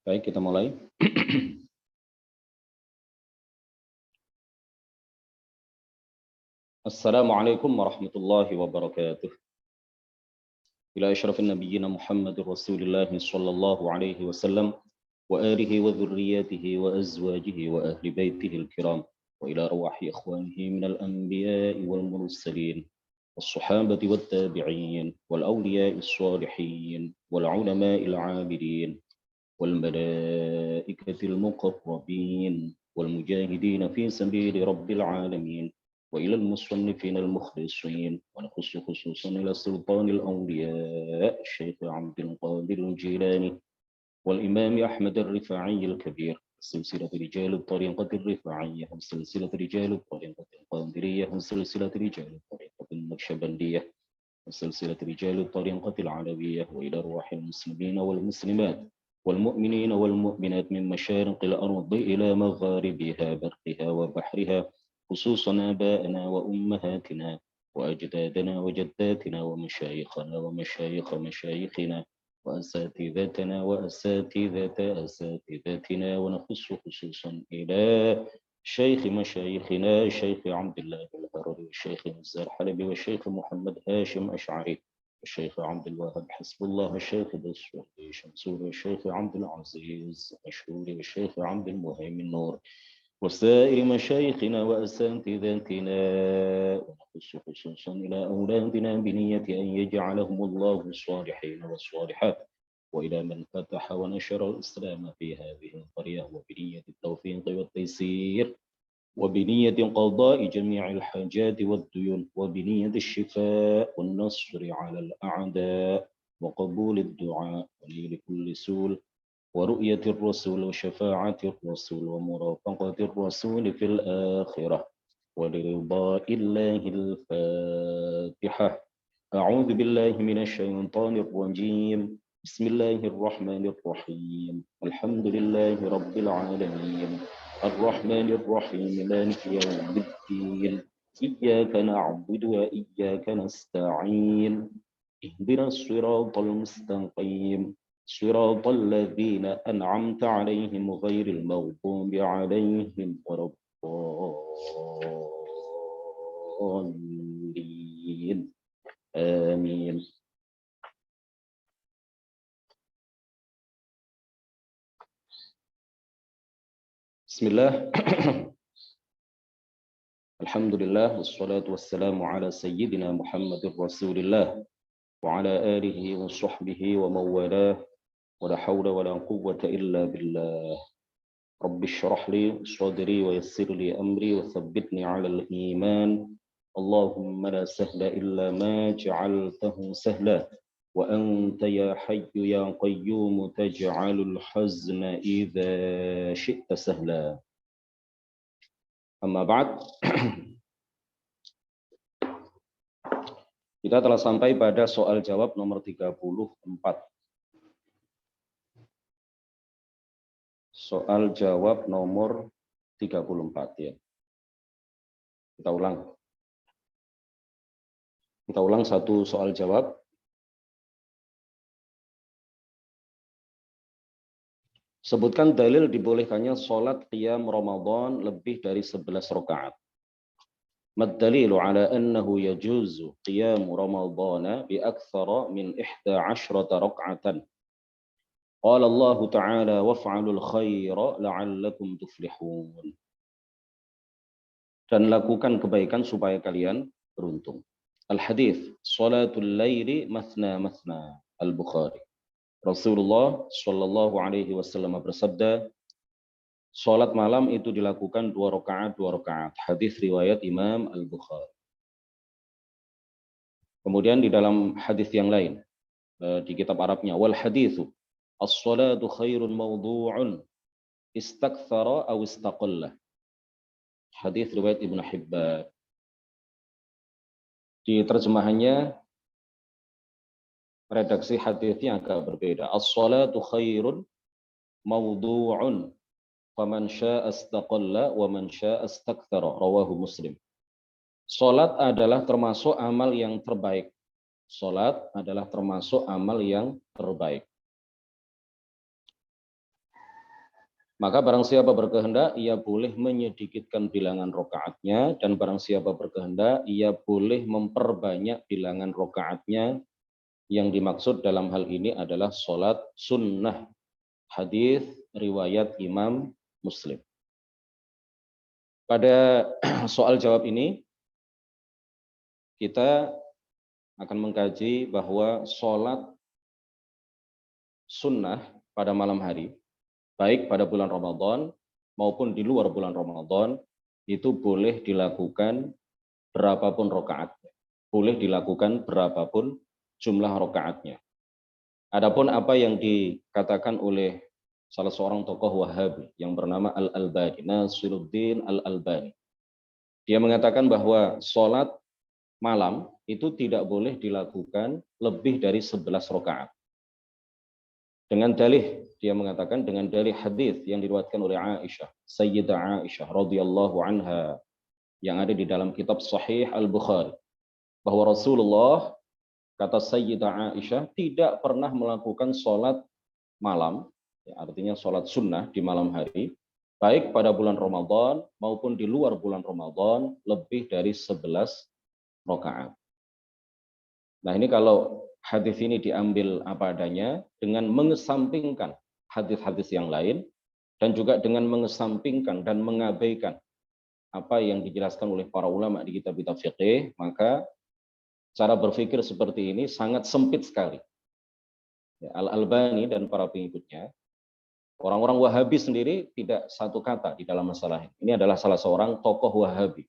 Baik, kita mulai. Assalamualaikum warahmatullahi wabarakatuh. Ila asyrafin nabiyyina Muhammadur Rasulillah sallallahu alaihi wasallam wa alihi wa dhurriyyatihi wa azwajihi wa ahli baitihi al-kiram wa ila arwahi ikhwanihi minal anbiya'i wal mursalin was-sahabati wat-tabi'in wal awliya'i as-salihin wal ulama'i al-'abidin wal malaikati al-muqarrabin wal mujahidin fi sabili rabbil alamin وإلى المصنفين المخلصين ونخص خصوصا إلى سلطان الأولياء الشيخ عبد القادر الجيلاني والإمام أحمد الرفاعي الكبير سلسلة رجال الطريقة الرفاعية وسلسلة رجال الطريقة القادرية وسلسلة رجال الطريقة النقشبندية وسلسلة رجال الطريقة العلوية وإلى أرواح المسلمين والمسلمات والمؤمنين والمؤمنات من مشارق الأرض إلى مغاربها برقها وبحرها خصوصا آبائنا وأمهاتنا وأجدادنا وجداتنا ومشايخنا ومشايخ مشايخنا وأساتذتنا وأساتذة أساتذتنا ونخص خصوصا إلى شيخ مشايخنا الشيخ عبد الله الهروي والشيخ نزار حلبي والشيخ محمد هاشم أشعري الشيخ عبد الوهاب حسب الله الشيخ دسوقي شمسوري الشيخ عبد العزيز مشهوري والشيخ عبد المهيمن نور وسائر مشايخنا وأساتذتنا ونخص خصوصا إلى أولادنا بنية أن يجعلهم الله الصالحين والصالحات وإلى من فتح ونشر الإسلام في هذه القرية وبنية التوفيق والتيسير وبنية قضاء جميع الحاجات والديون وبنية الشفاء والنصر على الأعداء وقبول الدعاء ونيل كل سول ورؤية الرسول وشفاعة الرسول ومرافقة الرسول في الآخرة ولرضاء الله الفاتحة. أعوذ بالله من الشيطان الرجيم. بسم الله الرحمن الرحيم. الحمد لله رب العالمين الرحمن الرحيم مالك يوم الدين إياك نعبد وإياك نستعين اهدنا الصراط المستقيم صراط الذين أنعمت عليهم غير المغضوب عليهم ولا الضالين آمين. Bismillah. Alhamdulillah wassalatu wassalamu ala sayyidina Muhammadir Rasulillah wa ala alihi wa sahbihi wa mawalah wa la hawla wa la quwwata illa billah. Rabbi shrah li sadri wa yassir li amri wa thabbitni 'alal iman. Allahumma la sahla illa ma ja'altahu sahla wa anta ya hayyu ya qayyum taj'alul hazna idza syi'ta sahla. Amma ba'd. Kita telah sampai pada soal jawab nomor 34. Soal jawab nomor 34 ya. Kita ulang satu soal jawab. Sebutkan dalil dibolehkannya sholat qiyam Ramadan lebih dari 11 rakaat. Mad-dalilu ala annahu yajuzu qiyam Ramadan bi aktsara min 11 rak'atan. Qala Allah Ta'ala waf'alul khaira la'allakum tuflihun. Dan lakukan kebaikan supaya kalian beruntung. Al-hadits, salatul laili mathna mathna. Al-Bukhari. Rasulullah Shallallahu Alaihi Wasallam bersabda, salat malam itu dilakukan 2 rakaat. Hadis riwayat Imam Al-Bukhari. Kemudian di dalam hadis yang lain di kitab Arabnya, wal haditsu as-salatu khairun mawdu'un istakthara aw istaqalla. Hadis riwayat Ibnu Hibban. Di terjemahannya redaksi hadisnya agak berbeda. As-salatu khairun mawdu'un faman syaa'a istaqalla wa man syaa'a istakthara. Rawahu Muslim. Salat adalah termasuk amal yang terbaik. Salat adalah termasuk amal yang terbaik. Maka barang siapa berkehendak, ia boleh menyedikitkan bilangan rokaatnya, dan barang siapa berkehendak, ia boleh memperbanyak bilangan rokaatnya. Yang dimaksud dalam hal ini adalah sholat sunnah. Hadis riwayat Imam Muslim. Pada soal jawab ini, kita akan mengkaji bahwa sholat sunnah pada malam hari, baik pada bulan Ramadan maupun di luar bulan Ramadan, itu boleh dilakukan berapapun rokaatnya. Boleh dilakukan berapapun jumlah rokaatnya. Adapun apa yang dikatakan oleh salah seorang tokoh Wahabi yang bernama Al-Albani, Nasiruddin Al-Albani. Dia mengatakan bahwa sholat malam itu tidak boleh dilakukan lebih dari 11 rakaat. Dengan dalih, dia mengatakan dengan dalih hadis yang diriwayatkan oleh Aisyah, Sayyidah Aisyah radhiyallahu anha, yang ada di dalam kitab Sahih Al-Bukhari, bahwa Rasulullah, kata Sayyidah Aisyah, tidak pernah melakukan sholat malam, ya, artinya sholat sunnah di malam hari, baik pada bulan Ramadan maupun di luar bulan Ramadan, lebih dari 11 rakaat. Nah, ini kalau hadis ini diambil apa adanya, dengan mengesampingkan hadis-hadis yang lain, dan juga dengan mengesampingkan dan mengabaikan apa yang dijelaskan oleh para ulama di kitab-kitab fiqih, maka cara berpikir seperti ini sangat sempit sekali. Ya, Al-Albani dan para pengikutnya, orang-orang Wahabi sendiri tidak satu kata di dalam masalah ini. Ini adalah salah seorang tokoh Wahabi.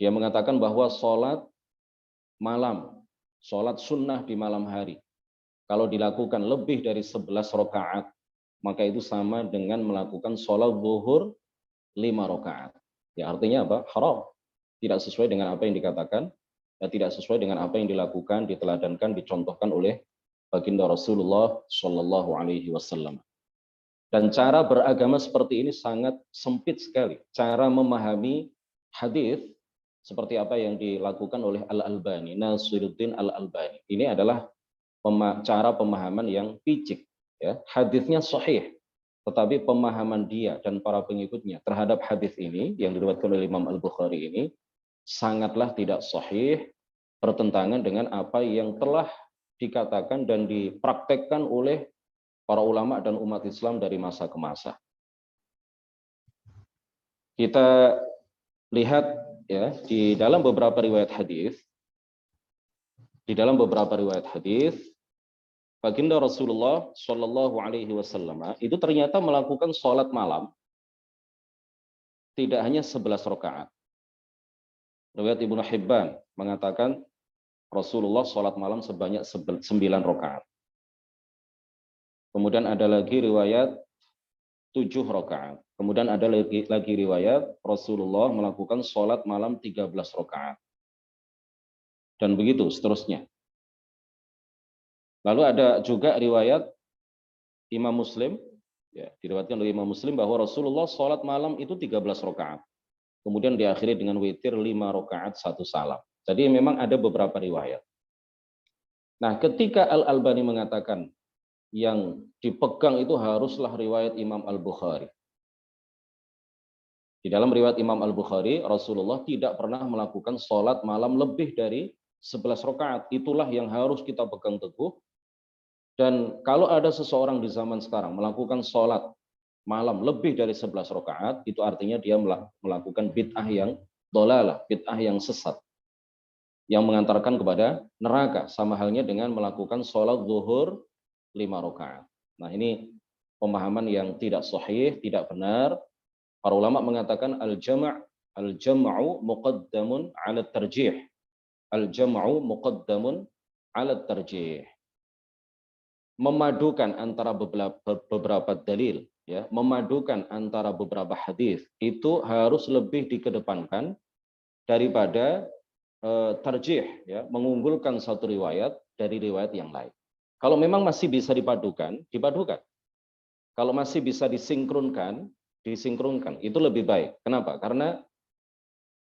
Dia mengatakan bahwa sholat malam, sholat sunnah di malam hari, kalau dilakukan lebih dari 11 rakaat, maka itu sama dengan melakukan sholat zuhur 5 rakaat. Ya, artinya apa? Haram. Tidak sesuai dengan apa yang dikatakan, dan tidak sesuai dengan apa yang dilakukan, diteladankan, dicontohkan oleh baginda Rasulullah Shallallahu Alaihi Wasallam. Dan cara beragama seperti ini sangat sempit sekali. Cara memahami hadis seperti apa yang dilakukan oleh Al-Albani, Nasiruddin Al-Albani. Ini adalah cara pemahaman yang picik. Ya. Hadisnya sahih, tetapi pemahaman dia dan para pengikutnya terhadap hadis ini yang diriwayatkan oleh Imam Al-Bukhari ini sangatlah tidak sahih, bertentangan dengan apa yang telah dikatakan dan dipraktekkan oleh para ulama dan umat Islam dari masa ke masa. Kita lihat ya di dalam beberapa riwayat hadis, baginda Rasulullah Shallallahu Alaihi Wasallam itu ternyata melakukan sholat malam tidak hanya 11 rakaat. Riwayat Ibnu Hibban mengatakan Rasulullah sholat malam sebanyak 9 rakaat. Kemudian ada lagi riwayat 7 rakaat. Kemudian ada lagi riwayat Rasulullah melakukan sholat malam 13 rakaat. Dan begitu seterusnya. Lalu ada juga riwayat Imam Muslim, ya, diriwayatkan oleh Imam Muslim bahwa Rasulullah sholat malam itu 13 rakaat. Kemudian diakhiri dengan witir 5 rakaat 1 salam. Jadi memang ada beberapa riwayat. Nah, ketika Al-Albani mengatakan yang dipegang itu haruslah riwayat Imam Al-Bukhari. Di dalam riwayat Imam Al-Bukhari, Rasulullah tidak pernah melakukan sholat malam lebih dari 11 rakaat. Itulah yang harus kita pegang teguh. Dan kalau ada seseorang di zaman sekarang melakukan sholat malam lebih dari 11 rakaat, itu artinya dia melakukan bid'ah yang dolalah, bid'ah yang sesat, yang mengantarkan kepada neraka, sama halnya dengan melakukan sholat zuhur 5 rakaat. Nah, ini pemahaman yang tidak sahih, tidak benar. Para ulama mengatakan al-jam'u muqaddamun 'ala tarjih. Al-jam'u muqaddamun 'ala tarjih. Memadukan antara beberapa dalil, ya, memadukan antara beberapa hadis itu harus lebih dikedepankan daripada tarjih, ya, mengunggulkan satu riwayat dari riwayat yang lain. Kalau memang masih bisa dipadukan, dipadukan. Kalau masih bisa disinkronkan, itu lebih baik. Kenapa? Karena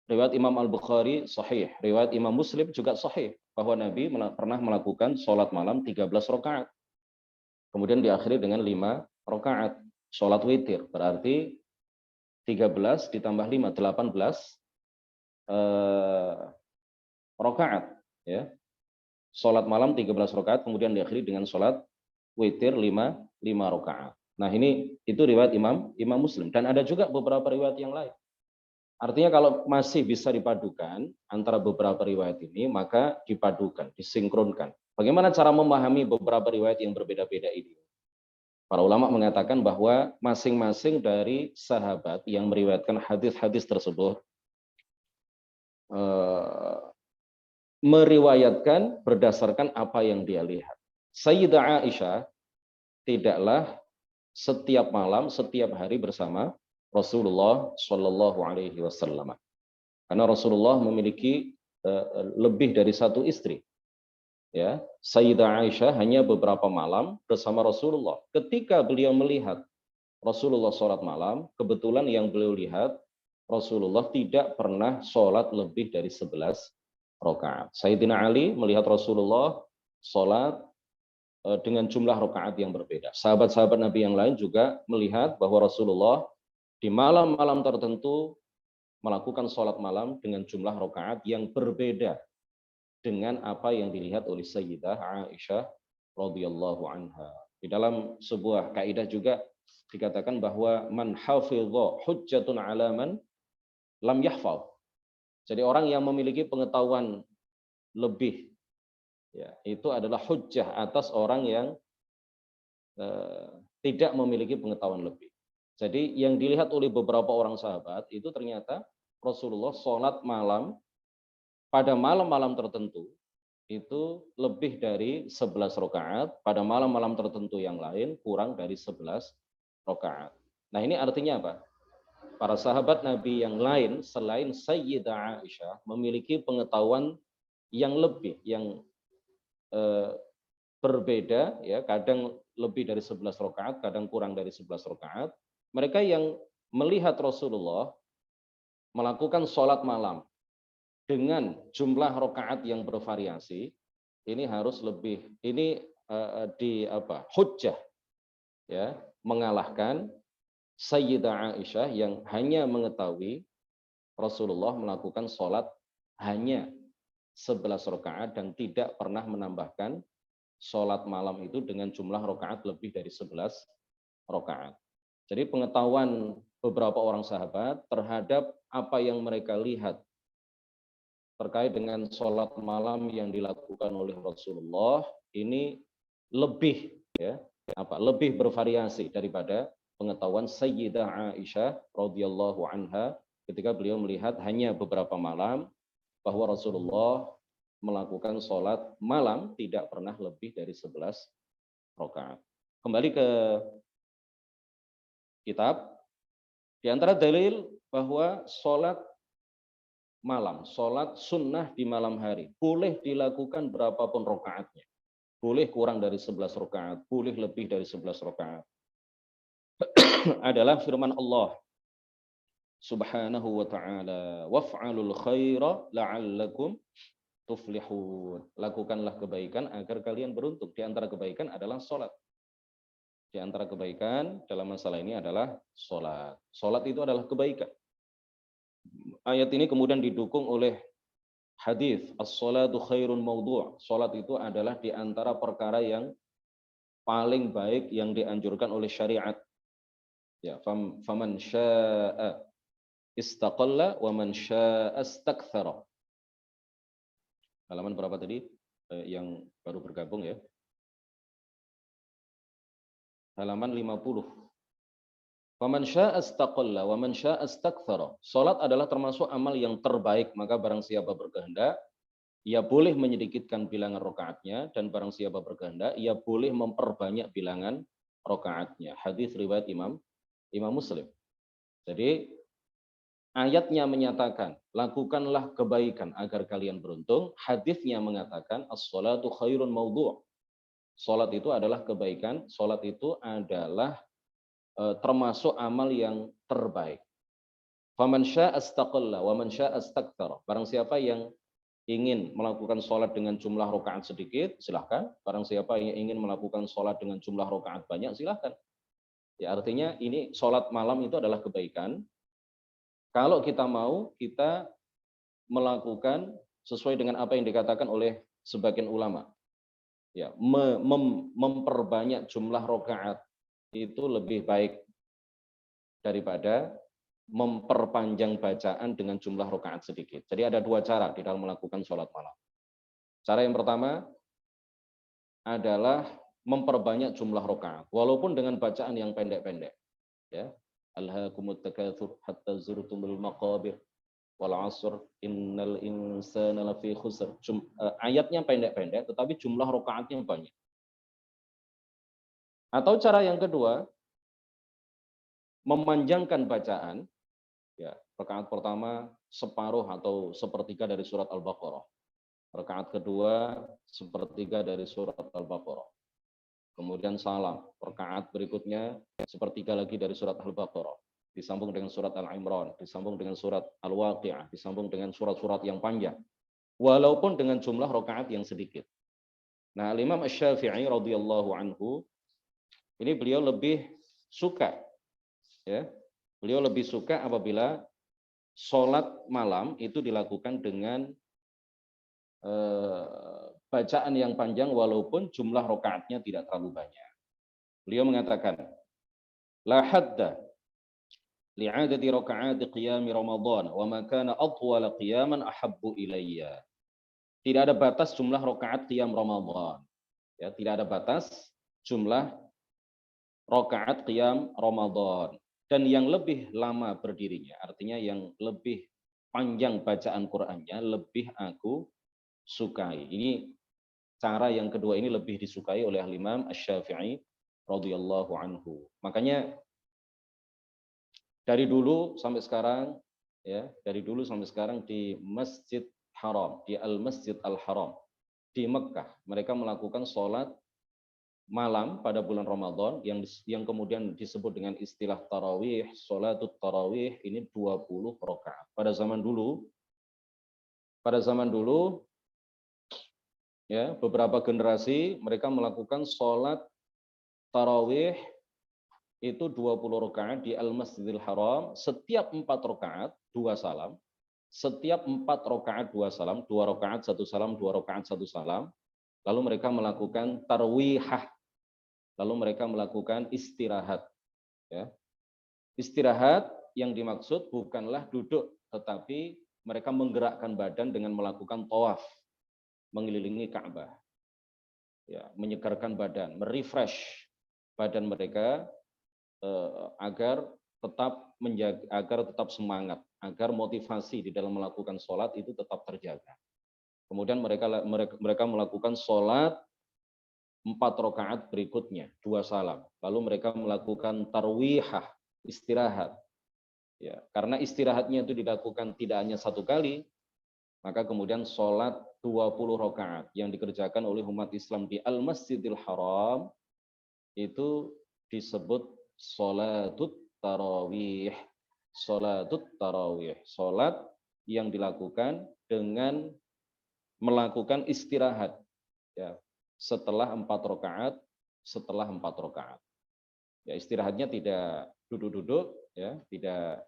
riwayat Imam Al-Bukhari sahih, riwayat Imam Muslim juga sahih, bahwa Nabi pernah melakukan sholat malam 13 rakaat. Kemudian diakhiri dengan 5 rakaat. sholat witir. Berarti 13 ditambah 5, 18 rakaat. Ya. Sholat malam 13 rakaat, kemudian diakhiri dengan sholat witir 5 rakaat. Nah ini itu riwayat Imam Muslim. Dan ada juga beberapa riwayat yang lain. Artinya kalau masih bisa dipadukan antara beberapa riwayat ini, maka dipadukan, disinkronkan. Bagaimana cara memahami beberapa riwayat yang berbeda-beda ini? Para ulama mengatakan bahwa masing-masing dari sahabat yang meriwayatkan hadis-hadis tersebut meriwayatkan berdasarkan apa yang dia lihat. Sayyidah Aisyah tidaklah setiap malam, setiap hari bersama Rasulullah Shallallahu Alaihi Wasallam. Karena Rasulullah memiliki lebih dari satu istri. Ya, Sayyidah Aisyah hanya beberapa malam bersama Rasulullah. Ketika beliau melihat Rasulullah sholat malam, kebetulan yang beliau lihat Rasulullah tidak pernah sholat lebih dari 11 rakaat. Sayyidina Ali melihat Rasulullah sholat dengan jumlah rakaat yang berbeda. Sahabat-sahabat Nabi yang lain juga melihat bahwa Rasulullah di malam-malam tertentu melakukan sholat malam dengan jumlah rakaat yang berbeda dengan apa yang dilihat oleh Sayyidah Aisyah radhiyallahu anha. Di dalam sebuah kaidah juga dikatakan bahwa man hafidha hujjatun ala man lam yahfaz. Jadi orang yang memiliki pengetahuan lebih, ya, itu adalah hujjah atas orang yang tidak memiliki pengetahuan lebih. Jadi yang dilihat oleh beberapa orang sahabat itu ternyata Rasulullah sholat malam pada malam-malam tertentu itu lebih dari 11 rakaat, pada malam-malam tertentu yang lain kurang dari 11 rakaat. Nah ini artinya apa? Para sahabat Nabi yang lain selain Sayyidah Aisyah memiliki pengetahuan yang lebih, yang berbeda, ya, kadang lebih dari 11 rakaat, kadang kurang dari 11 rakaat. Mereka yang melihat Rasulullah melakukan sholat malam dengan jumlah rakaat yang bervariasi, ini harus lebih, ini hujjah, ya, mengalahkan Sayyidah Aisyah yang hanya mengetahui Rasulullah melakukan sholat hanya 11 rakaat dan tidak pernah menambahkan sholat malam itu dengan jumlah rakaat lebih dari 11 rakaat. Jadi pengetahuan beberapa orang sahabat terhadap apa yang mereka lihat terkait dengan sholat malam yang dilakukan oleh Rasulullah ini lebih, ya, lebih bervariasi daripada pengetahuan Sayyidah Aisyah radhiyallahu anha ketika beliau melihat hanya beberapa malam bahwa Rasulullah melakukan sholat malam tidak pernah lebih dari 11 rakaat. Kembali ke kitab, di antara dalil bahwa sholat malam, sholat sunnah di malam hari, boleh dilakukan berapapun rakaatnya. Boleh kurang dari 11 rakaat, boleh lebih dari 11 rakaat. Adalah firman Allah Subhanahu wa ta'ala, waf'alul khaira la'allakum tuflihun. Lakukanlah kebaikan agar kalian beruntung. Di antara kebaikan adalah sholat. Di antara kebaikan dalam masalah ini adalah sholat. Sholat itu adalah kebaikan. Ayat ini kemudian didukung oleh hadis as-sholatu khairun maudhu'. Sholat itu adalah di antara perkara yang paling baik yang dianjurkan oleh syariat. Ya, faman syaa'a istaqalla wa man syaa'a istaktsara. Halaman berapa tadi? Yang baru bergabung, ya. Halaman 50. Faman syaa'a istaqalla wa man syaa'a istaktsara. Salat adalah termasuk amal yang terbaik, maka barang siapa berkehendak ia boleh menyedikitkan bilangan rakaatnya, dan barang siapa berkehendak ia boleh memperbanyak bilangan rakaatnya. Hadis riwayat Imam Muslim. Jadi ayatnya menyatakan lakukanlah kebaikan agar kalian beruntung. Hadisnya mengatakan as-sholatu khairun maudhu'. Salat itu adalah kebaikan. Salat itu adalah termasuk amal yang terbaik. Faman syaa'a istaqalla wa man syaa'a istaktsara. Barang siapa yang ingin melakukan salat dengan jumlah rakaat sedikit, silahkan. Barang siapa yang ingin melakukan salat dengan jumlah rakaat banyak, silahkan. Ya, artinya ini sholat malam itu adalah kebaikan. Kalau kita mau, kita melakukan sesuai dengan apa yang dikatakan oleh sebagian ulama. Ya, memperbanyak jumlah rakaat itu lebih baik daripada memperpanjang bacaan dengan jumlah rakaat sedikit. Jadi ada dua cara di dalam melakukan sholat malam. Cara yang pertama adalah memperbanyak jumlah rakaat, walaupun dengan bacaan yang pendek-pendek. Ya, alhaakumut takatsur hatta zurtumul maqabir wal 'asr innal insana lafi khusr. Ayatnya pendek-pendek, tetapi jumlah rakaatnya banyak. Atau cara yang kedua, memanjangkan bacaan. Ya, rakaat pertama separuh atau sepertiga dari surat Al-Baqarah. Rakaat kedua sepertiga dari surat Al-Baqarah. Kemudian salam. Rakaat berikutnya sepertiga lagi dari surat Al-Baqarah. Disambung dengan surat Al-Imran, disambung dengan surat Al-Waqi'ah, disambung dengan surat-surat yang panjang. Walaupun dengan jumlah rakaat yang sedikit. Nah, Imam Asy-Syafi'i radhiyallahu anhu ini beliau lebih suka, ya, beliau lebih suka apabila sholat malam itu dilakukan dengan bacaan yang panjang walaupun jumlah rakaatnya tidak terlalu banyak. Beliau mengatakan, la hadda li'adati rakaati qiyam Ramadan wa ma kana atwala qiyaman ahabbu ilayya. Tidak ada batas jumlah rakaat qiyam Ramadan. Ya, tidak ada batas jumlah rakaat qiyam Ramadan. Dan yang lebih lama berdirinya, artinya yang lebih panjang bacaan Qur'annya, lebih aku sukai. Ini cara yang kedua ini lebih disukai oleh Imam Asy-Syafi'i radhiyallahu anhu. Makanya dari dulu sampai sekarang, ya, dari dulu sampai sekarang di Masjid Haram, di Al-Masjid Al-Haram di Mekah, mereka melakukan sholat malam pada bulan Ramadan yang kemudian disebut dengan istilah tarawih, sholatut tarawih, ini 20 rakaat. Pada zaman dulu ya, beberapa generasi mereka melakukan sholat tarawih itu 20 rakaat di Al-Masjidil Haram, setiap 4 rakaat 2 salam, setiap 4 rakaat 2 salam, 2 rakaat 1 salam, 2 rakaat 1 salam, lalu mereka melakukan tarwihah, lalu mereka melakukan istirahat. Ya. Istirahat yang dimaksud bukanlah duduk, tetapi mereka menggerakkan badan dengan melakukan tawaf, mengelilingi Ka'bah, ya, menyegarkan badan, merefresh badan mereka agar tetap semangat, agar motivasi di dalam melakukan sholat itu tetap terjaga. Kemudian mereka melakukan sholat 4 rakaat berikutnya, 2 salam. Lalu mereka melakukan tarwihah, istirahat. Ya, karena istirahatnya itu dilakukan tidak hanya 1 kali, maka kemudian sholat 20 rakaat yang dikerjakan oleh umat Islam di Al-Masjidil Haram itu disebut sholatut tarawih. Sholatut tarawih, sholat yang dilakukan dengan melakukan istirahat, ya, setelah 4 rakaat, ya, istirahatnya tidak duduk-duduk, ya, tidak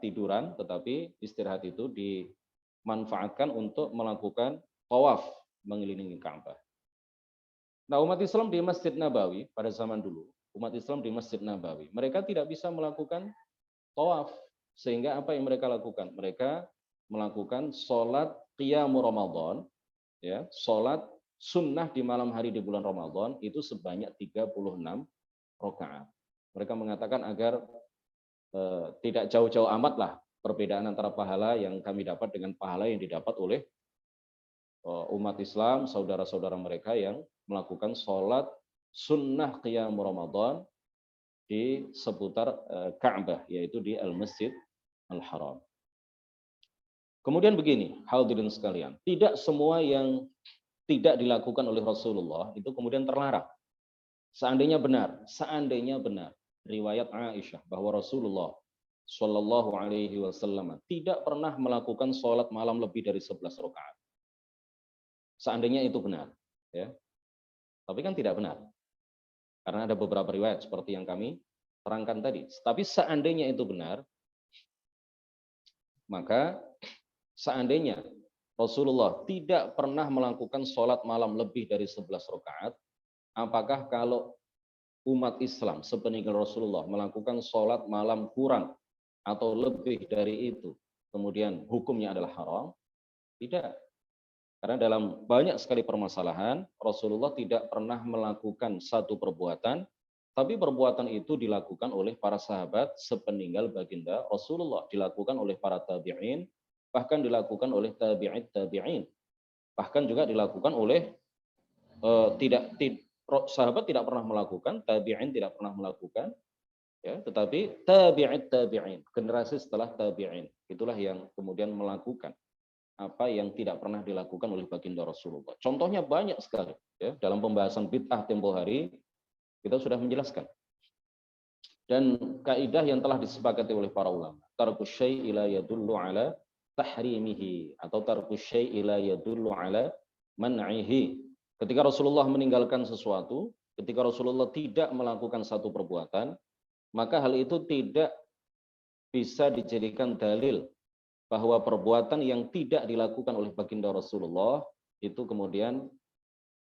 tiduran, tetapi istirahat itu dimanfaatkan untuk melakukan tawaf mengelilingi Ka'bah. Nah, umat Islam di Masjid Nabawi pada zaman dulu, umat Islam di Masjid Nabawi, mereka tidak bisa melakukan tawaf, sehingga apa yang mereka lakukan? Mereka melakukan sholat qiyam Ramadan, ya, sholat sunnah di malam hari di bulan Ramadan itu sebanyak 36 rakaat. Mereka mengatakan agar tidak jauh-jauh amat lah perbedaan antara pahala yang kami dapat dengan pahala yang didapat oleh umat Islam, saudara-saudara mereka yang melakukan sholat sunnah qiyam Ramadan di seputar Ka'bah, yaitu di Al-Masjid Al-Haram. Kemudian begini, hadirin sekalian, tidak semua yang tidak dilakukan oleh Rasulullah itu kemudian terlarang. Seandainya benar riwayat Aisyah bahwa Rasulullah Shallallahu Alaihi Wasallam tidak pernah melakukan sholat malam lebih dari 11 rakaat. Seandainya itu benar, ya. Tapi kan tidak benar. Karena ada beberapa riwayat seperti yang kami terangkan tadi. Tapi seandainya itu benar, maka seandainya Rasulullah tidak pernah melakukan sholat malam lebih dari 11 rakaat, apakah kalau umat Islam sepeninggal Rasulullah melakukan sholat malam kurang atau lebih dari itu, kemudian hukumnya adalah haram? Tidak. Karena dalam banyak sekali permasalahan, Rasulullah tidak pernah melakukan satu perbuatan, tapi perbuatan itu dilakukan oleh para sahabat sepeninggal baginda Rasulullah, dilakukan oleh para tabi'in, bahkan dilakukan oleh tabi'in, bahkan juga dilakukan oleh sahabat tidak pernah melakukan, tabi'in tidak pernah melakukan, ya, tetapi tabi'in, generasi setelah tabi'in, itulah yang kemudian melakukan apa yang tidak pernah dilakukan oleh baginda Rasulullah. Contohnya banyak sekali. Ya, dalam pembahasan bid'ah tempo hari, kita sudah menjelaskan. Dan kaidah yang telah disepakati oleh para ulama. Tarkus syai'i la yadullu ala tahrimihi. Atau tarkus syai'i la yadullu ala man'ihi. Ketika Rasulullah meninggalkan sesuatu, ketika Rasulullah tidak melakukan satu perbuatan, maka hal itu tidak bisa dijadikan dalil bahwa perbuatan yang tidak dilakukan oleh baginda Rasulullah itu kemudian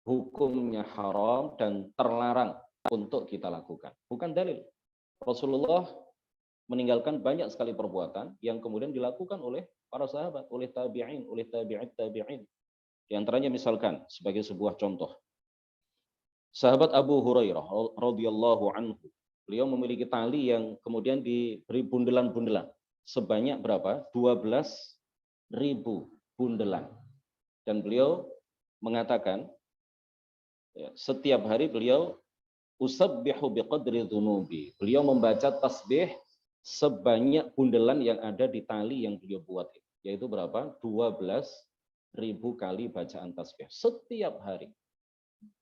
hukumnya haram dan terlarang untuk kita lakukan. Bukan dalil. Rasulullah meninggalkan banyak sekali perbuatan yang kemudian dilakukan oleh para sahabat, oleh tabi'in, oleh tabi'in. Di antaranya misalkan sebagai sebuah contoh. Sahabat Abu Hurairah radhiyallahu anhu, beliau memiliki tali yang kemudian diberi bundelan-bundelan. Sebanyak berapa? 12.000 bundelan. Dan beliau mengatakan, ya, setiap hari beliau usabbihu biqadri dzunubi. Beliau membaca tasbih sebanyak bundelan yang ada di tali yang beliau buat. Yaitu berapa? 12.000 kali bacaan tasbih. Setiap hari.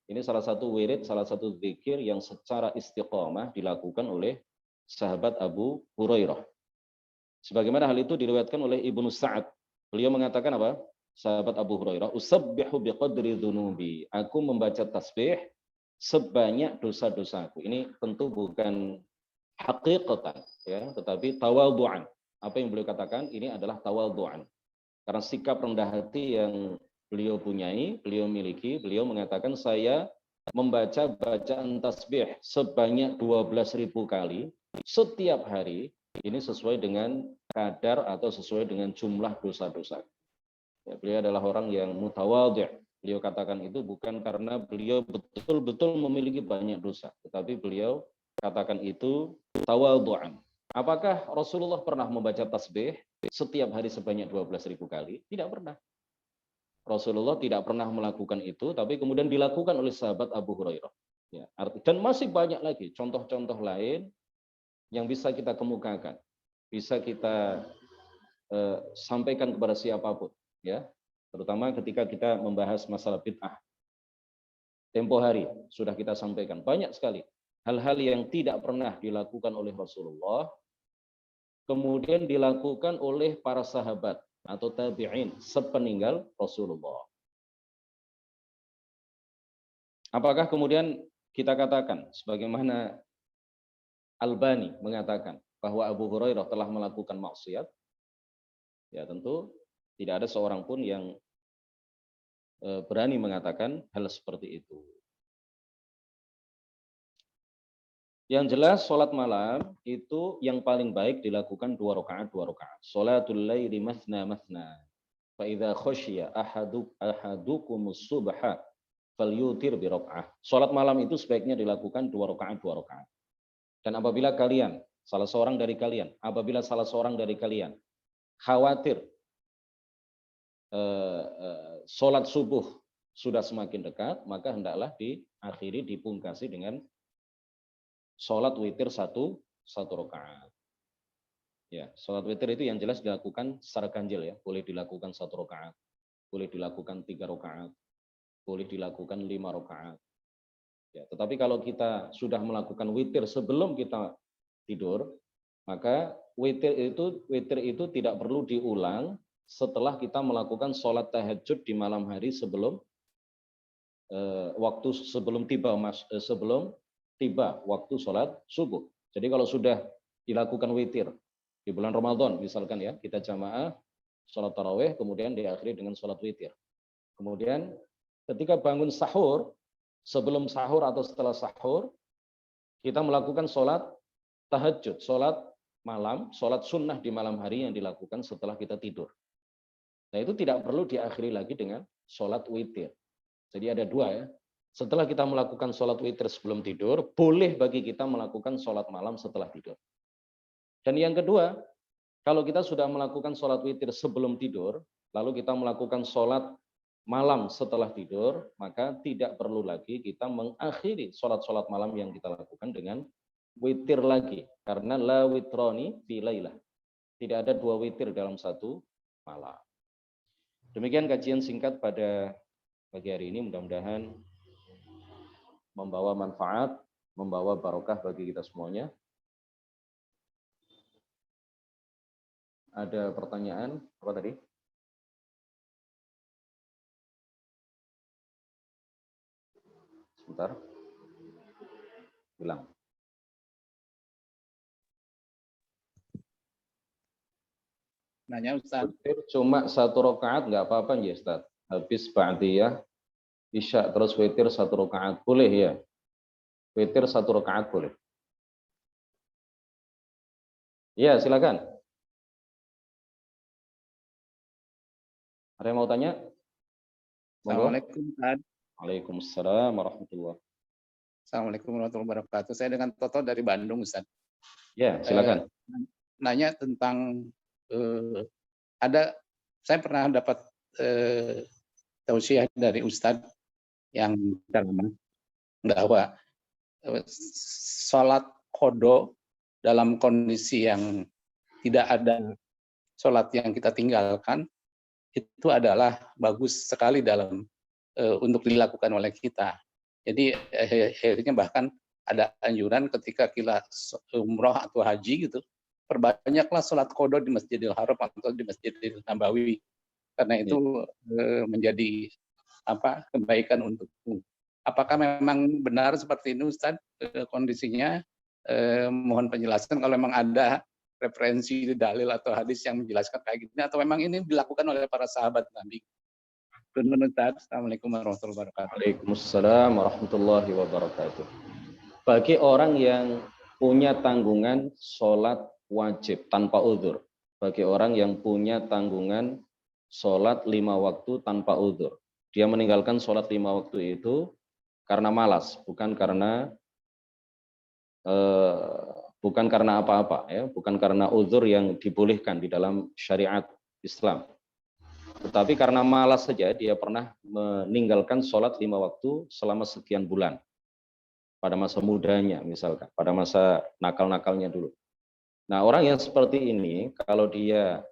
Ini salah satu wirid, salah satu zikir yang secara istiqamah dilakukan oleh sahabat Abu Hurairah. Sebagaimana hal itu diriwayatkan oleh Ibnu Sa'ad. Beliau mengatakan apa? Sahabat Abu Hurairah, usabbihu biqadri dzunubi. Aku membaca tasbih sebanyak dosa-dosaku. Ini tentu bukan hakikatan, ya, tetapi tawadhu'an. Apa yang beliau katakan ini adalah tawadhu'an. Karena sikap rendah hati yang beliau punyai, beliau miliki, beliau mengatakan saya membaca bacaan tasbih sebanyak 12.000 kali setiap hari. Ini sesuai dengan kadar atau sesuai dengan jumlah dosa-dosa. Ya, beliau adalah orang yang mutawadhi'. Beliau katakan itu bukan karena beliau betul-betul memiliki banyak dosa, tetapi beliau katakan itu tawadhu'an. Apakah Rasulullah pernah membaca tasbih setiap hari sebanyak 12.000 kali? Tidak pernah. Rasulullah tidak pernah melakukan itu, tapi kemudian dilakukan oleh sahabat Abu Hurairah. Ya, dan masih banyak lagi contoh-contoh lain yang bisa kita kemukakan, bisa kita sampaikan kepada siapapun, ya, terutama ketika kita membahas masalah bid'ah. Tempo hari sudah kita sampaikan banyak sekali hal-hal yang tidak pernah dilakukan oleh Rasulullah, kemudian dilakukan oleh para sahabat atau tabi'in sepeninggal Rasulullah. Apakah kemudian kita katakan sebagaimana Albani mengatakan bahwa Abu Hurairah telah melakukan maksiat? Ya, tentu tidak ada seorang pun yang berani mengatakan hal seperti itu. Yang jelas sholat malam itu yang paling baik dilakukan 2 rakaat. Sholatul laili mathna mathna. Fa idza khasyiya ahadukumus subha falyutir bi raka'ah. Sholat malam itu sebaiknya dilakukan 2 rakaat. Dan apabila salah seorang dari kalian khawatir sholat subuh sudah semakin dekat, maka hendaklah diakhiri, dipungkasi dengan sholat witir satu rakaat. Ya, sholat witir itu yang jelas dilakukan secara ganjil, ya. Boleh dilakukan 1 rakaat, boleh dilakukan 3 rakaat, boleh dilakukan 5 rakaat. Ya, tetapi kalau kita sudah melakukan witir sebelum kita tidur, maka witir itu tidak perlu diulang setelah kita melakukan sholat tahajud di malam hari sebelum tiba waktu sholat subuh. Jadi kalau sudah dilakukan witir di bulan Ramadan misalkan ya, kita jamaah sholat tarawih kemudian diakhiri dengan sholat witir. Kemudian ketika bangun sahur, sebelum sahur atau setelah sahur, kita melakukan sholat tahajud, sholat malam, sholat sunnah di malam hari yang dilakukan setelah kita tidur. Nah itu tidak perlu diakhiri lagi dengan sholat witir. Jadi ada dua ya. Setelah kita melakukan sholat witir sebelum tidur, boleh bagi kita melakukan sholat malam setelah tidur. Dan yang kedua, kalau kita sudah melakukan sholat witir sebelum tidur, lalu kita melakukan sholat malam setelah tidur, maka tidak perlu lagi kita mengakhiri sholat-sholat malam yang kita lakukan dengan witir lagi. Karena la witroni fi lailah. Tidak ada dua witir dalam satu malam. Demikian kajian singkat pada pagi hari ini, mudah-mudahan membawa manfaat, membawa barokah bagi kita semuanya. Ada pertanyaan apa tadi? Sebentar. Bilang. Nanya Ustaz. Cuma satu rakaat nggak apa-apa ya Ustaz. Habis ba'diyah isya terus witir satu rakaat boleh ya? Witir satu rakaat boleh. Ya, silakan. Ada yang mau tanya? Assalamualaikum Ustaz. Waalaikumsalam warahmatullahi. Assalamualaikum warahmatullahi wabarakatuh. Saya dengan Toto dari Bandung Ustaz. Ya, silakan. Nanya tentang saya pernah dapat tausiah dari Ustadz yang lama bahwa sholat qodho dalam kondisi yang tidak ada sholat yang kita tinggalkan itu adalah bagus sekali dalam untuk dilakukan oleh kita. Jadi akhirnya bahkan ada anjuran ketika kita umroh atau haji gitu, perbanyaklah sholat qodho di Masjidil Haram atau di Masjidil Nabawi, karena itu menjadi kebaikan untukmu. Apakah memang benar seperti ini Ustaz kondisinya? Mohon penjelasan kalau memang ada referensi dalil atau hadis yang menjelaskan kayak gini, atau memang ini dilakukan oleh para sahabat Nabi. Assalamualaikum warahmatullahi wabarakatuh. Waalaikumsalam warahmatullahi wabarakatuh. Bagi orang yang punya tanggungan sholat wajib tanpa uzur, bagi orang yang punya tanggungan sholat 5 waktu tanpa uzur, dia meninggalkan sholat 5 waktu itu karena malas, bukan karena apa-apa, ya, bukan karena uzur yang dibolehkan di dalam syariat Islam. Tetapi karena malas saja dia pernah meninggalkan sholat 5 waktu selama sekian bulan. Pada masa mudanya misalkan, pada masa nakal-nakalnya dulu. Nah orang yang seperti ini, kalau dia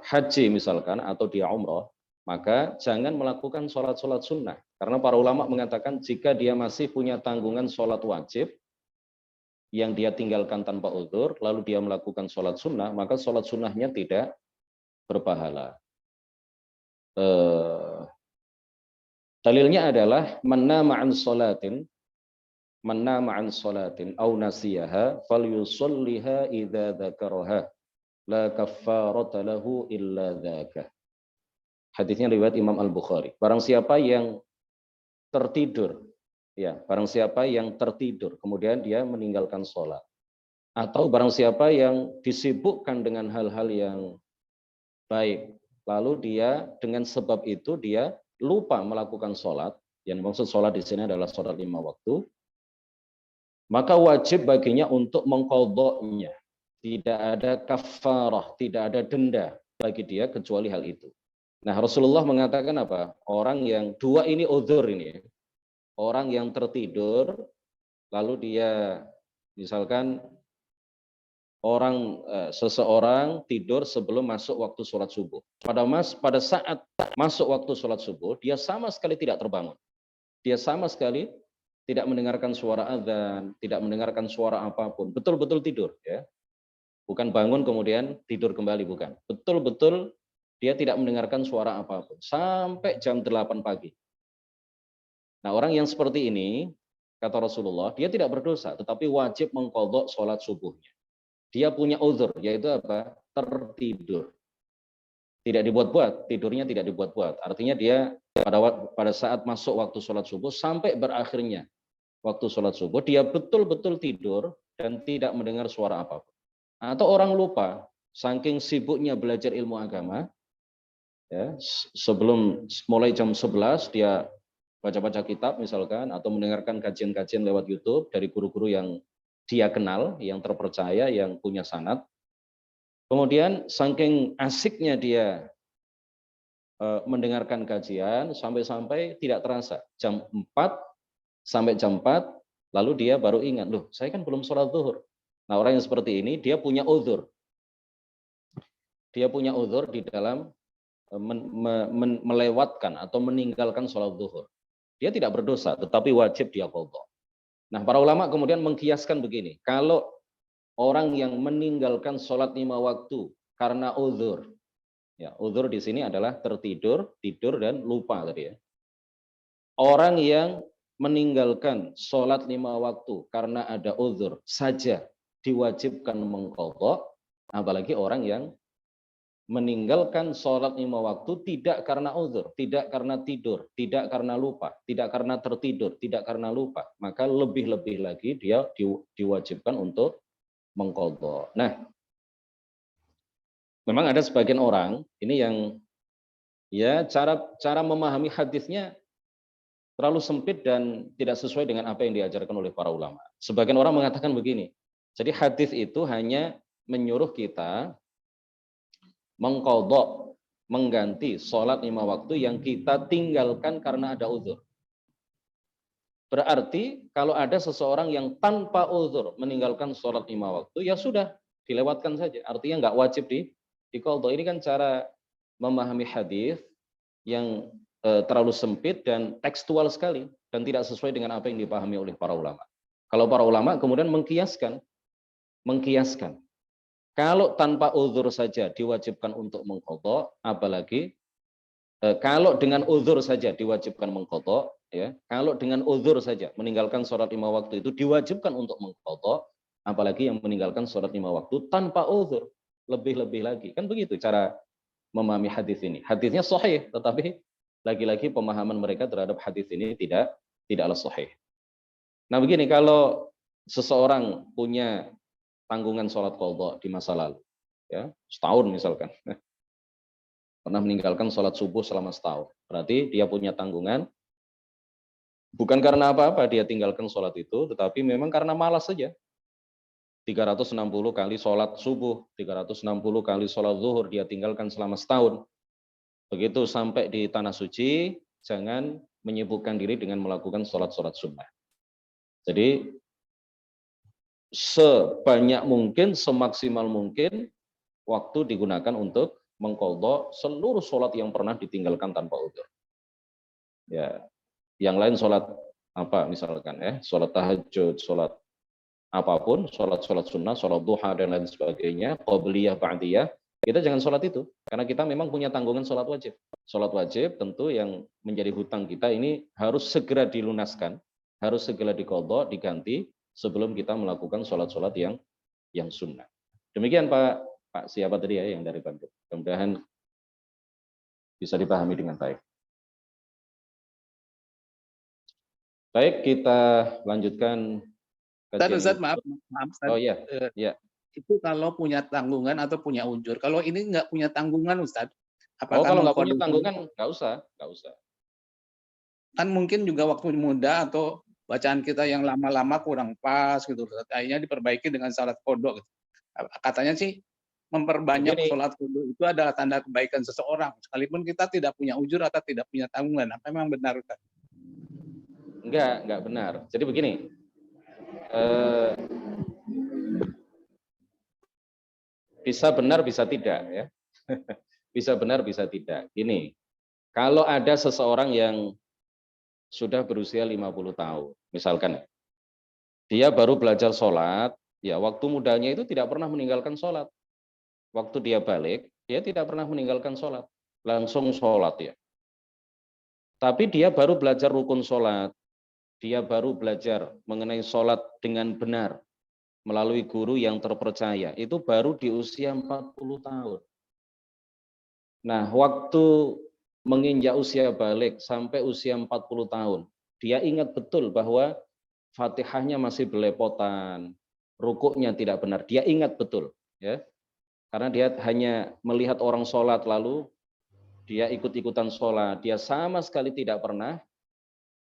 haji misalkan, atau dia umroh, maka jangan melakukan sholat-sholat sunnah. Karena para ulama mengatakan jika dia masih punya tanggungan sholat wajib, yang dia tinggalkan tanpa uzur, lalu dia melakukan sholat sunnah, maka sholat sunnahnya tidak berpahala. Dalilnya adalah man nama an sholatin aw nasiyaha falyusalliha idza dzakaraha la kaffarata lahu illa dzaka. Hadisnya riwayat Imam Al-Bukhari. Barang siapa yang tertidur, ya, barang siapa yang tertidur kemudian dia meninggalkan sholat, atau barang siapa yang disibukkan dengan hal-hal yang baik, lalu dia dengan sebab itu dia lupa melakukan sholat, yang maksud sholat di sini adalah sholat 5 waktu, maka wajib baginya untuk mengqadha'nya. Tidak ada kafarah, tidak ada denda bagi dia kecuali hal itu. Nah Rasulullah mengatakan apa? Orang yang dua ini uzur ini, orang yang tertidur, lalu dia misalkan seseorang tidur sebelum masuk waktu sholat subuh. Pada saat masuk waktu sholat subuh, dia sama sekali tidak terbangun. Dia sama sekali tidak mendengarkan suara azan, tidak mendengarkan suara apapun. Betul-betul tidur, ya. Bukan bangun kemudian tidur kembali, bukan. Betul-betul dia tidak mendengarkan suara apapun sampai jam 8 pagi. Nah, orang yang seperti ini kata Rasulullah, dia tidak berdosa, tetapi wajib mengqadha sholat subuhnya. Dia punya uzur, yaitu apa? Tertidur. Tidak dibuat-buat, tidurnya tidak dibuat-buat. Artinya dia pada saat masuk waktu sholat subuh sampai berakhirnya waktu sholat subuh, dia betul-betul tidur dan tidak mendengar suara apapun. Atau orang lupa, saking sibuknya belajar ilmu agama, ya, sebelum mulai jam 11 dia baca-baca kitab misalkan, atau mendengarkan kajian-kajian lewat YouTube dari guru-guru yang dia kenal, yang terpercaya, yang punya sanad. Kemudian saking asiknya dia mendengarkan kajian, sampai-sampai tidak terasa. Jam 4 sampai jam 4, lalu dia baru ingat, loh saya kan belum sholat zuhur. Nah orang yang seperti ini, dia punya uzur. Dia punya uzur di dalam melewatkan atau meninggalkan sholat zuhur. Dia tidak berdosa, tetapi wajib dia qadha. Nah, para ulama kemudian mengkiaskan begini, kalau orang yang meninggalkan sholat 5 waktu karena uzur, ya uzur di sini adalah tertidur, tidur dan lupa tadi ya. Orang yang meninggalkan sholat 5 waktu karena ada uzur saja diwajibkan mengqadha, apalagi orang yang meninggalkan sholat 5 waktu tidak karena uzur, tidak karena tidur, tidak karena lupa, tidak karena tertidur, tidak karena lupa, maka lebih-lebih lagi dia diwajibkan untuk mengqadha. Nah, memang ada sebagian orang ini yang ya cara memahami hadisnya terlalu sempit dan tidak sesuai dengan apa yang diajarkan oleh para ulama. Sebagian orang mengatakan begini, jadi hadis itu hanya menyuruh kita mengqadha, mengganti sholat 5 waktu yang kita tinggalkan karena ada uzur. Berarti kalau ada seseorang yang tanpa uzur meninggalkan sholat 5 waktu, ya sudah dilewatkan saja. Artinya nggak wajib diqadha. Ini kan cara memahami hadis yang terlalu sempit dan tekstual sekali dan tidak sesuai dengan apa yang dipahami oleh para ulama. Kalau para ulama kemudian mengkiaskan. Kalau tanpa uzur saja diwajibkan untuk mengqadha, apalagi kalau dengan uzur saja diwajibkan mengqadha, ya. Kalau dengan uzur saja meninggalkan sholat 5 waktu itu diwajibkan untuk mengqadha, apalagi yang meninggalkan sholat 5 waktu tanpa uzur, lebih-lebih lagi. Kan begitu cara memahami hadis ini. Hadisnya sahih, tetapi lagi-lagi pemahaman mereka terhadap hadis ini tidaklah sahih. Nah begini, kalau seseorang punya tanggungan sholat qadha di masa lalu, ya setahun misalkan, pernah meninggalkan sholat subuh selama setahun, berarti dia punya tanggungan, bukan karena apa-apa dia tinggalkan sholat itu, tetapi memang karena malas saja. 360 kali sholat subuh, 360 kali sholat zuhur dia tinggalkan selama setahun. Begitu sampai di tanah suci, jangan menyibukkan diri dengan melakukan sholat-sholat sunnah. Jadi sebanyak mungkin, semaksimal mungkin waktu digunakan untuk mengqadha seluruh sholat yang pernah ditinggalkan tanpa uzur. Ya, yang lain sholat apa misalkan ya, sholat tahajud, sholat apapun, sholat sunnah, sholat duha dan lain sebagainya, qabliyah, ba'diyah, kita jangan sholat itu karena kita memang punya tanggungan sholat wajib. Sholat wajib tentu yang menjadi hutang kita ini harus segera dilunaskan, harus segera diqadha, diganti sebelum kita melakukan sholat-sholat yang sunnah. Demikian Pak siapa tadi ya yang dari Bandung. Mudah-mudahan bisa dipahami dengan baik. Baik, kita lanjutkan. Ustaz, maaf Ustaz. Oh iya, ya. Itu kalau punya tanggungan atau punya uzur. Kalau ini nggak punya tanggungan, Ustaz. Apakah kalau nggak punya tanggungan, nggak usah. Kan mungkin juga waktu muda atau bacaan kita yang lama-lama kurang pas gitu. Akhirnya diperbaiki dengan salat qadha gitu. Katanya sih memperbanyak sholat qadha itu adalah tanda kebaikan seseorang. Sekalipun kita tidak punya uzur atau tidak punya tanggungan. Apa memang benar, Ustaz? Enggak benar. Jadi begini, bisa benar bisa tidak ya. Bisa benar bisa tidak. Gini, kalau ada seseorang yang sudah berusia 50 tahun, misalkan dia baru belajar sholat, ya waktu mudanya itu tidak pernah meninggalkan sholat. Waktu dia balik, dia tidak pernah meninggalkan sholat, langsung sholat ya. Tapi dia baru belajar rukun sholat, dia baru belajar mengenai sholat dengan benar melalui guru yang terpercaya, itu baru di usia 40 tahun. Nah, waktu menginjak usia balik sampai usia 40 tahun, dia ingat betul bahwa Fatihahnya masih belepotan, rukuknya tidak benar. Dia ingat betul, ya. Karena dia hanya melihat orang sholat lalu dia ikut-ikutan sholat. Dia sama sekali tidak pernah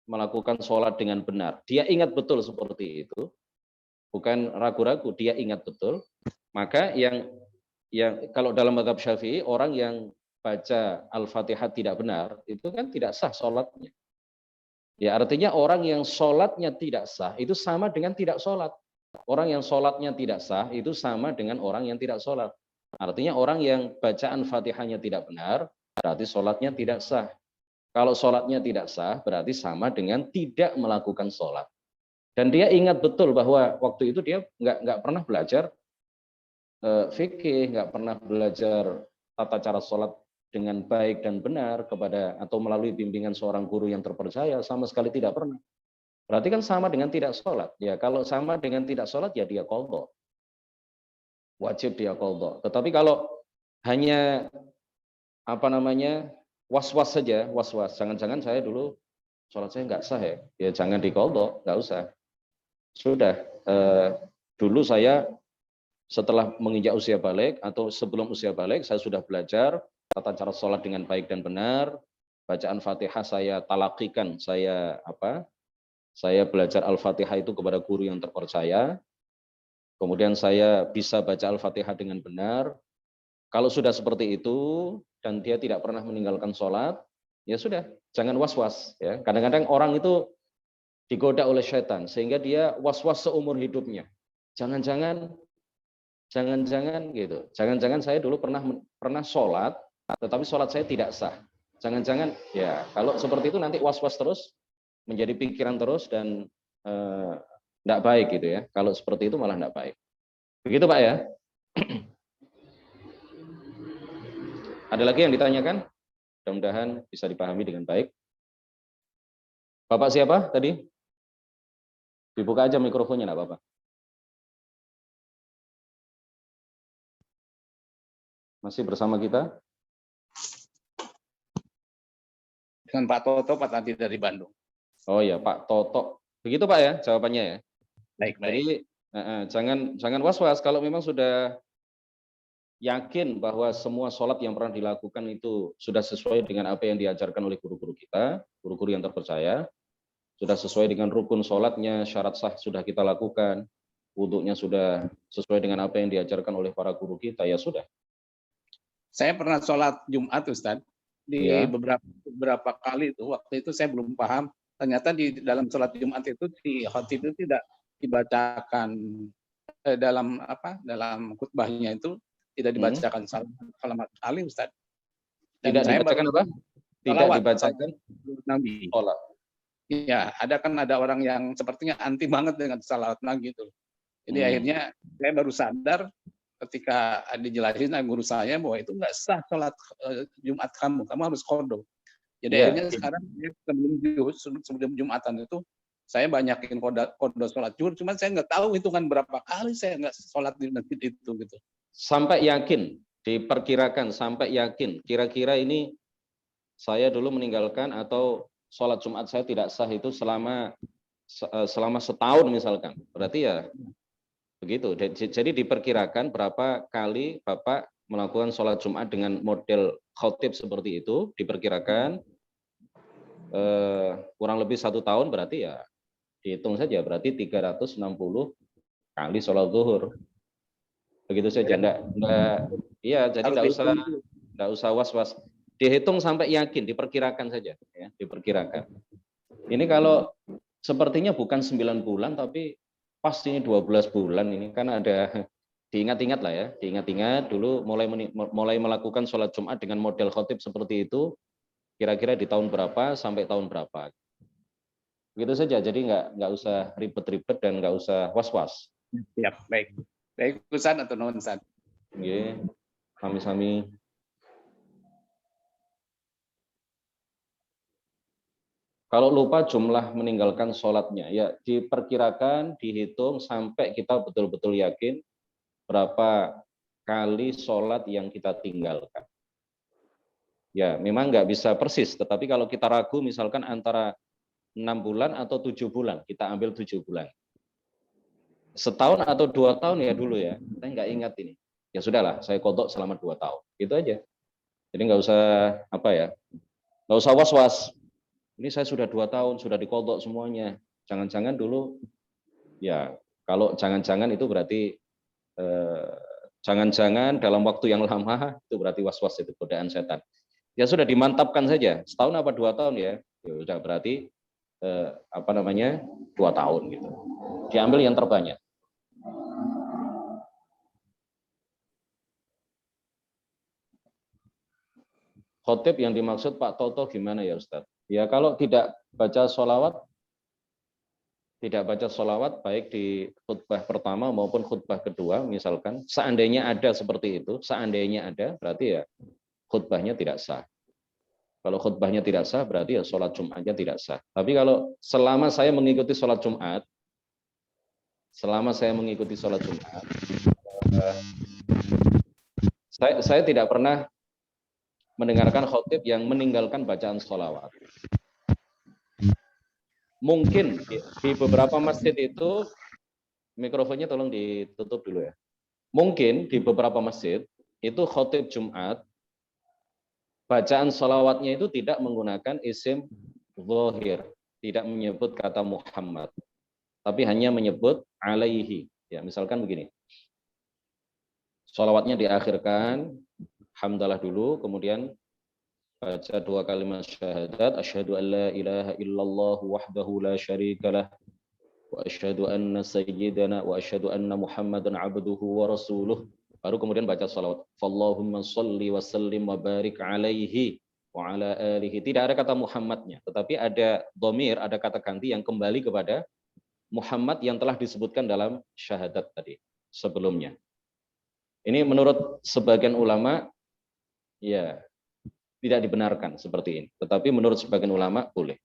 melakukan sholat dengan benar. Dia ingat betul seperti itu, bukan ragu-ragu. Dia ingat betul. Maka yang kalau dalam mazhab Syafi'i, orang yang baca Al-Fatihah tidak benar itu kan tidak sah sholatnya. Ya, artinya orang yang sholatnya tidak sah itu sama dengan tidak sholat. Orang yang sholatnya tidak sah itu sama dengan orang yang tidak sholat. Artinya orang yang bacaan Fatihahnya tidak benar, berarti sholatnya tidak sah. Kalau sholatnya tidak sah, berarti sama dengan tidak melakukan sholat. Dan dia ingat betul bahwa waktu itu dia nggak pernah belajar fikih, nggak pernah belajar tata cara sholat dengan baik dan benar kepada atau melalui bimbingan seorang guru yang terpercaya, sama sekali tidak pernah. Berarti kan sama dengan tidak sholat. Ya, kalau sama dengan tidak sholat ya dia qadha. Wajib dia qadha. Tetapi kalau hanya was-was saja, was-was. Jangan-jangan saya dulu sholat saya nggak sah ya. Ya jangan diqadha, nggak usah. Sudah. Dulu saya setelah menginjak usia balik atau sebelum usia balik saya sudah belajar tata cara sholat dengan baik dan benar. Bacaan Fatihah saya talakikan, saya belajar Al-Fatihah itu kepada guru yang terpercaya. Kemudian saya bisa baca Al-Fatihah dengan benar. Kalau sudah seperti itu dan dia tidak pernah meninggalkan sholat, ya sudah, jangan was-was. Ya. Kadang-kadang orang itu digoda oleh setan sehingga dia was-was seumur hidupnya. Jangan-jangan gitu. Jangan-jangan saya dulu pernah sholat, tetapi sholat saya tidak sah. Jangan-jangan ya kalau seperti itu nanti was-was terus, menjadi pikiran terus dan tidak baik gitu ya. Kalau seperti itu malah tidak baik. Begitu Pak ya. Ada lagi yang ditanyakan? Mudah-mudahan bisa dipahami dengan baik. Bapak siapa tadi? Dibuka aja mikrofonnya, enggak apa-apa. Masih bersama kita? Dengan Pak Toto, Pak Tadi dari Bandung. Oh ya, Pak Toto. Begitu Pak ya jawabannya ya. Baik. Jadi jangan was-was kalau memang sudah yakin bahwa semua sholat yang pernah dilakukan itu sudah sesuai dengan apa yang diajarkan oleh guru-guru kita, guru-guru yang terpercaya, sudah sesuai dengan rukun sholatnya, syarat sah sudah kita lakukan, wudhunya sudah sesuai dengan apa yang diajarkan oleh para guru kita, ya sudah. Saya pernah sholat Jumat, Ustadz, di beberapa kali itu. Waktu itu saya belum paham. Ternyata di dalam sholat Jumat itu di khotib itu tidak dibacakan dalam khutbahnya itu tidak dibacakan salam kali, Ustadz. Tidak dibacakan apa? Tidak dibacakan Nabi. Ya, ada orang yang sepertinya anti banget dengan salawat Nabi itu. Jadi akhirnya saya baru sadar ketika dijelasin guru saya bahwa itu nggak sah sholat Jumat kamu harus qadha. Jadi akhirnya sekarang sebelum Jumatan itu saya banyakin qadha sholat zuhur, cuma saya nggak tahu hitungan berapa kali saya nggak sholat di masjid itu gitu. Sampai yakin, diperkirakan sampai yakin, kira-kira ini saya dulu meninggalkan atau sholat Jumat saya tidak sah itu selama setahun misalkan, berarti ya begitu. Jadi diperkirakan berapa kali Bapak melakukan sholat Jumat dengan model khotib seperti itu, diperkirakan kurang lebih 1 tahun, berarti ya dihitung saja, berarti 360 kali sholat zuhur. Begitu saja, iya, jadi enggak usah was-was. Dihitung sampai yakin, diperkirakan saja, ya, diperkirakan. Ini kalau sepertinya bukan 9 bulan, tapi pas ini 12 bulan ini, kan ada, diingat-ingat lah ya, diingat-ingat dulu mulai melakukan sholat Jumat dengan model khotib seperti itu, kira-kira di tahun berapa sampai tahun berapa. Begitu saja, jadi nggak usah ribet-ribet dan nggak usah was-was. Siap, baik. Baik, Ustaz atau non Ustaz? Nggih, sami-sami. Kalau lupa jumlah meninggalkan sholatnya, ya diperkirakan, dihitung sampai kita betul-betul yakin berapa kali sholat yang kita tinggalkan. Ya, memang nggak bisa persis, tetapi kalau kita ragu misalkan antara 6 bulan atau 7 bulan, kita ambil 7 bulan. Setahun atau 2 tahun ya dulu ya, saya nggak ingat ini. Ya sudahlah, saya kodok selama 2 tahun. Itu aja. Jadi nggak usah nggak usah was-was. Ini saya sudah 2 tahun, sudah dikodok semuanya. Jangan-jangan dulu, ya kalau jangan-jangan itu berarti jangan-jangan dalam waktu yang lama itu berarti was-was, itu godaan setan. Ya sudah dimantapkan saja, setahun apa 2 tahun ya, ya sudah berarti 2 tahun gitu. Diambil yang terbanyak. Khotib yang dimaksud Pak Toto gimana ya Ustaz? Ya kalau tidak baca sholawat baik di khutbah pertama maupun khutbah kedua, misalkan seandainya ada seperti itu, seandainya ada berarti ya khutbahnya tidak sah. Kalau khutbahnya tidak sah berarti ya sholat Jumatnya tidak sah. Tapi kalau selama saya mengikuti sholat Jumat, saya tidak pernah mendengarkan khotib yang meninggalkan bacaan sholawat. Mungkin di beberapa masjid itu, mikrofonnya tolong ditutup dulu ya. Mungkin di beberapa masjid itu khotib Jumat, bacaan sholawatnya itu tidak menggunakan isim zahir, tidak menyebut kata Muhammad, tapi hanya menyebut alaihi. Ya, misalkan begini. Sholawatnya diakhirkan, hamdalah dulu, kemudian baca 2 kalimat syahadat, asyhadu an la ilaha illallah wahdahu la syarikalah wa asyhadu anna sayyidana wa asyhadu anna Muhammadan abduhu wa rasuluh. Baru kemudian baca salawat. Fallahumma sholli wa sallim wa barik alaihi wa ala alihi. Tidak ada kata Muhammadnya, tetapi ada dhamir, ada kata ganti yang kembali kepada Muhammad yang telah disebutkan dalam syahadat tadi sebelumnya. Ini menurut sebagian ulama ya tidak dibenarkan seperti ini. Tetapi menurut sebagian ulama boleh.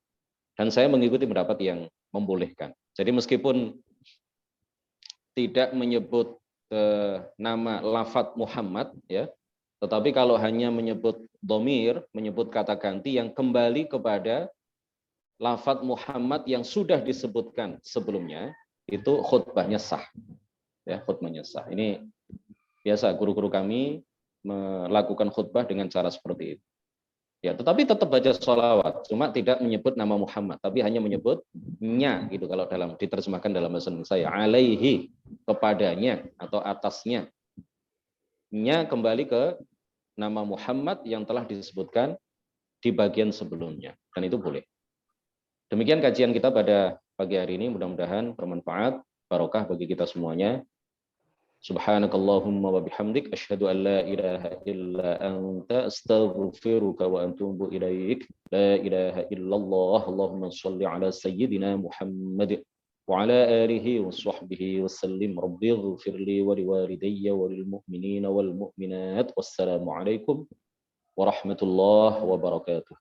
Dan saya mengikuti pendapat yang membolehkan. Jadi meskipun tidak menyebut nama lafadz Muhammad, ya, tetapi kalau hanya menyebut dhamir, menyebut kata ganti yang kembali kepada lafadz Muhammad yang sudah disebutkan sebelumnya, itu khutbahnya sah. Ya, khutbahnya sah. Ini biasa guru-guru kami melakukan khutbah dengan cara seperti itu. Ya, tetapi tetap baca sholawat, cuma tidak menyebut nama Muhammad, tapi hanya menyebutnya gitu kalau dalam diterjemahkan dalam bahasa Indonesia, alaihi, kepadanya atau atasnya. Nya kembali ke nama Muhammad yang telah disebutkan di bagian sebelumnya, dan itu boleh. Demikian kajian kita pada pagi hari ini, mudah-mudahan bermanfaat, barokah bagi kita semuanya. Subhanakallahumma wa bihamdik asyhadu an la ilaha illa anta astaghfiruka wa atubu ilaik. La ilaha illallah. Allahumma shalli ala sayyidina Muhammad wa ala alihi wa sahbihi wa sallim. Rabbi ighfirli wa liwalidayya wa lil mu'minina wal mu'minat. Wassalamu alaikum warahmatullahi wabarakatuh.